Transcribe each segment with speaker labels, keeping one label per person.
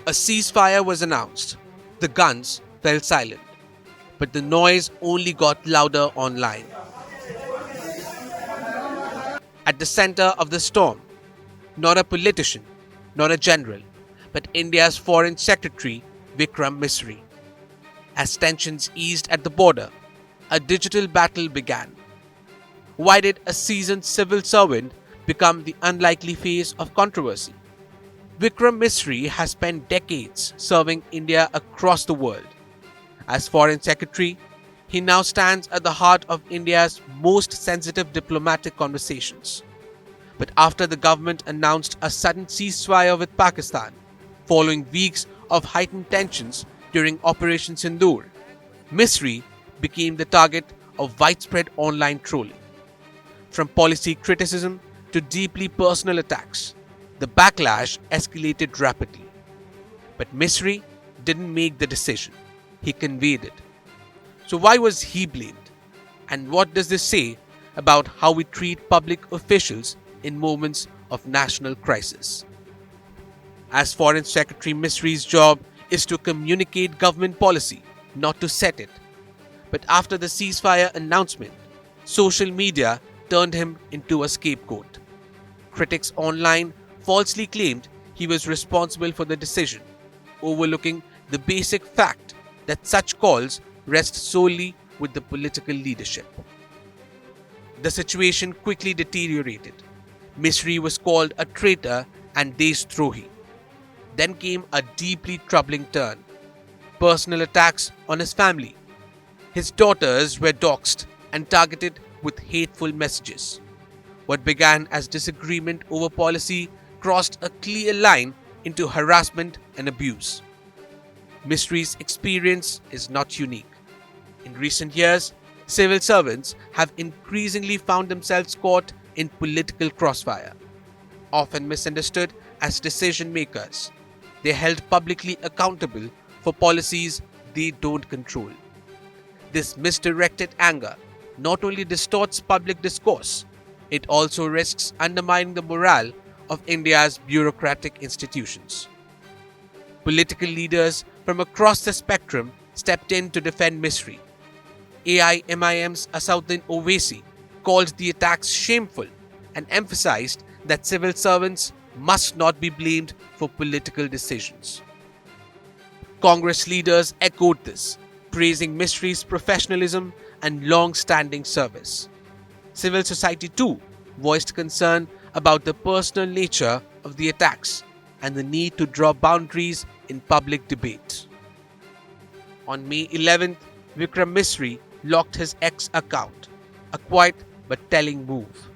Speaker 1: A ceasefire was announced. The guns fell silent, but the noise only got louder online. At the center of the storm, not a politician, not a general, but India's Foreign Secretary Vikram Misri. As tensions eased at the border, a digital battle began. Why did a seasoned civil servant become the unlikely face of controversy? Vikram Misri has spent decades serving India across the world. As Foreign Secretary, he now stands at the heart of India's most sensitive diplomatic conversations. But after the government announced a sudden ceasefire with Pakistan, following weeks of heightened tensions during Operation Sindoor, Misri became the target of widespread online trolling. From policy criticism to deeply personal attacks, the backlash escalated rapidly. But Misri didn't make the decision, he conveyed it. So why was he blamed? And what does this say about how we treat public officials in moments of national crisis? As Foreign Secretary, Misri's job is to communicate government policy, not to set it. But after the ceasefire announcement, social media turned him into a scapegoat. Critics online falsely claimed he was responsible for the decision, overlooking the basic fact that such calls rest solely with the political leadership. The situation quickly deteriorated. Misri was called a traitor and Deshdrohi. Then came a deeply troubling turn: personal attacks on his family. His daughters were doxxed and targeted with hateful messages. What began as disagreement over policy crossed a clear line into harassment and abuse. Misri's experience is not unique. In recent years, civil servants have increasingly found themselves caught in political crossfire. Often misunderstood as decision makers, they are held publicly accountable for policies they don't control. This misdirected anger not only distorts public discourse, it also risks undermining the morale of India's bureaucratic institutions. Political leaders from across the spectrum stepped in to defend Misri. AIMIM's Asauddin Owaisi called the attacks shameful and emphasized that civil servants must not be blamed for political decisions. Congress leaders echoed this, praising Misri's professionalism and long-standing service. Civil society too voiced concern about the personal nature of the attacks and the need to draw boundaries in public debate. On May 11th, Vikram Misri locked his X account, a quiet but telling move.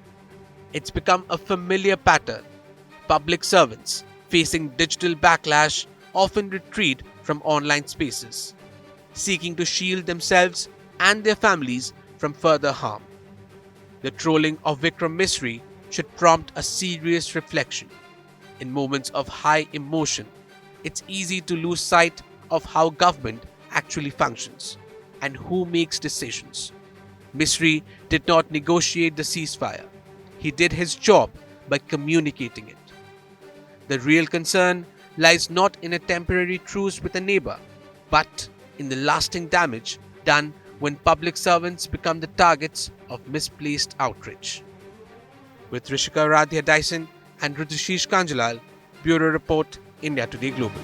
Speaker 1: It's become a familiar pattern. Public servants facing digital backlash often retreat from online spaces, seeking to shield themselves and their families from further harm. The trolling of Vikram Misri should prompt a serious reflection. In moments of high emotion, it's easy to lose sight of how government actually functions and who makes decisions. Misri did not negotiate the ceasefire. He did his job by communicating it. The real concern lies not in a temporary truce with a neighbor, but in the lasting damage done when public servants become the targets of misplaced outrage. With Rishika Radhya Dyson and Rudishish Kanjalal, Bureau Report, India Today Global.